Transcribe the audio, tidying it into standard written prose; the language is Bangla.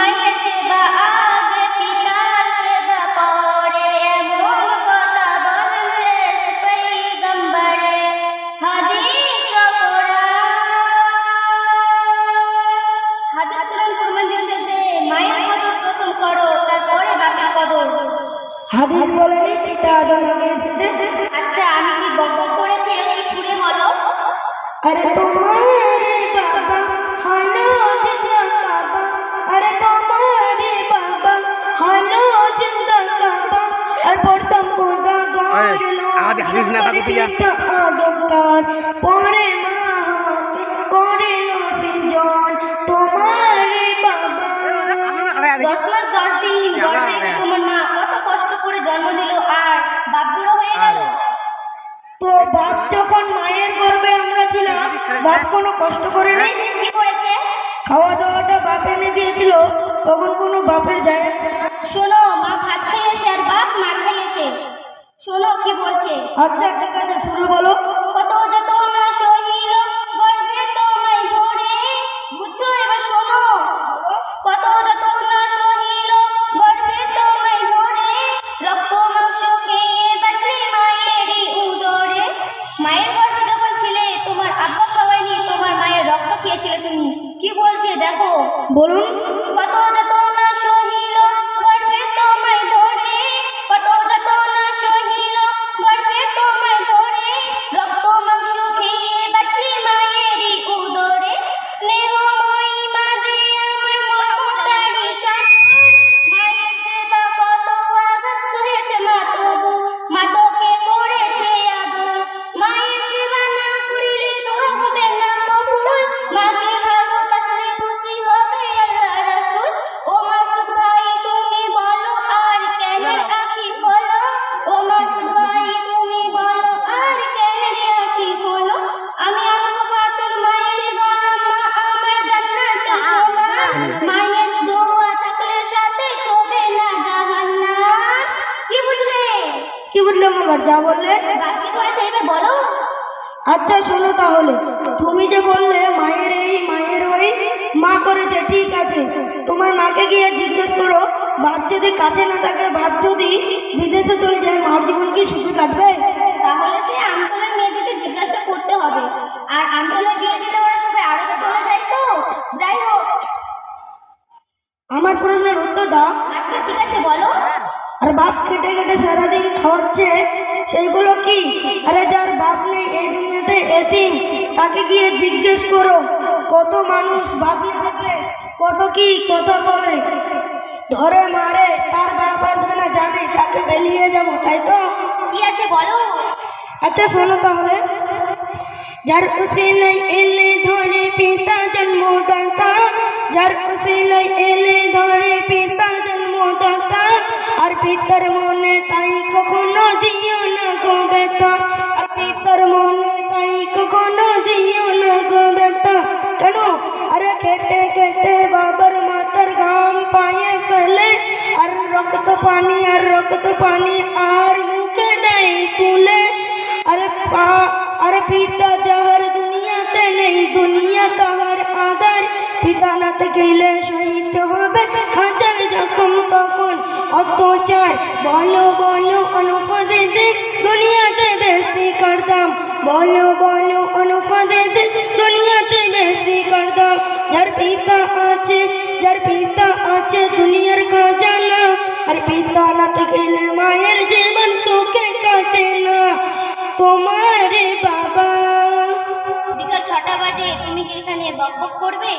মায়ের সেবা আগে পিতার সেবা পরে, এমন কথা বলেন শেষ পয়গম্বরে। হাদিস ও কোরআন প্রমাণ দিচ্ছে যে মায়ের কদর প্রথম করো, তারপরে বাপের কদর। হাদিস বলেনি পিতা আদম আগে এসেছে? আচ্ছা, আমি কি বকবক করেছি? একটু সুরে বলো। আরে তোমারে বাবা হলো জিন্দা কাবা, আরে তোমারে বাবা হলো জিন্দা কাবা, আর প্রথম খোদা গড়লো হাদিস না পাগল পিয়া আদম তার, পরে মা হাওয়াকে করিলো সৃজন। তোমারে বাবা 10 মাস 10 দিন গর্ভে রেখে তোমার মা কত কষ্ট করে জন্ম দিল, আর বাপ বুড়ো হয়ে গেল। তো বাপ যখন মায়ের গর্ভে আমরা ছিলাম, বাপ কোনো কষ্ট করেনি? কি করেছে? খাওয়া দাওয়াটা বাপ এনে দিয়েছিল, তখন কোনো বাপের যায়? শোনো, মা ভাত খাইয়েছে আর বাপ মার খাইয়েছে। শোনো কি বলছে। আচ্ছা ঠিক আছে, শুরু বলো। কত যত না সহিল গর্ভে তোমায় ধরে, বুঝছো? এবার শোনো। কত যত না সহিল গর্ভে তোমায় ধরে, রক্ত মাংস খেয়ে বাঁচলে মায়েরই উদরে। মায়ের গর্ভে যখন ছিলে তোমার আব্বা খাওয়ায়নি, তোমার মায়ের রক্ত খেয়েছিলে তুমি। কি বলছে দেখো, বলুন। কত যত না সহিল গর্ভে তোমায় ধরে, কত যত না সহিল গর্ভে তোমায় ধরে, রক্ত মাংস খেয়ে বাঁচলে মায়েরই উদরে। স্নেহময়ী মাঝে আমার মমতারি চাদর, মায়ের সেবা কত আঘাত সহেছে মা, তবু মা তোকে করেছে আদর। মায়ের সেবা না করিলে দোয়া হবে না কবুল, মাকে ভালোবাসলে খুশি হবে আল্লাহ রাসূল। ও মাসুদ ভাই তুমি বলো আর কেন আঁখি খোলো, ও মাসুদ ভাই তুমি বলো আর কেন আঁখি খোলো। আমি অনুভবাতুল মায়ের গোলাম, মা আমার জান্নাতের সমান, মায়ের দোয়া থাকলে সাথে ছবে না জাহান্নাম। কি বুঝলে? কি বুঝলাম আবার যা বললে? বাপ কি করেছে এবার বলো। আচ্ছা শোনো তাহলে, তুমি যে বললে মায়ের এই মায়ের ওই, মা করেছে ঠিক আছে, তোমার মাকে গিয়ে জিজ্ঞেস করো, বাপ যদি কাছে না থাকে, বাপ যদি বিদেশে চলে যায়, মার জীবন কি সুখে কাটবে? তাহলে সে আমতলের মেয়েদেরকে জিজ্ঞাসা করতে হবে, আর আমতলে বিয়ে দিলে ওরা সবাই আরবে চলে যায়। তো যাই হোক, আমার প্রশ্নের উত্তর দাও। আচ্ছা ঠিক আছে বলো। আর বাপ খেটে খেটে সারাদিন খাওয়াচ্ছে, সেইগুলো কি? আরে যার বাপ নেই এই দুনিয়াতে এতিম, তাকে গিয়ে জিজ্ঞেস করো, কত মানুষ বাপ না থাকলে কত কি কথা বলে, ধরে মারে, তার বাপ আসবে না জানে, তাকে বেরিয়ে যাবো, তাই তো? কি আছে বলো। আচ্ছা শোনো তাহলে, যার উসিলাই এলে ধরে পিতা জন্মদাতা, যার উসিলাই এলে ধরে পিতা জন্মদাতা, আর পিতার মনে তাই কখনো দিও না গো বেটা, আর পিতার মনে তাই কখনো দিও না গো বেটা। কেন? আরে খেটে খেটে বাবার মাথার ঘাম পায়ে ফেলে, আর রক্ত পানি আর মুখে নেই তুলে, আরে পিতা যাহার দুনিয়াতে নেই, দুনিয়া তাহার আদার, পিতা না গেলে সহিতে হবে হাজার যখন তখন অত্যাচার। বলো বলো অনুপদে দে দুনিয়াতে বেশি করতাম, বলো বলো অনুপদে দে দুনিয়াতে বেশি করতাম। যার পিতা আছে দুনিয়ার খাজানা, আর পিতা না গেলে মায়ের জীবন সুখে কাটে না। তোমারে বাবা। বিকাল 6টা বাজে, তুমি কি এখানে বকবক করবে?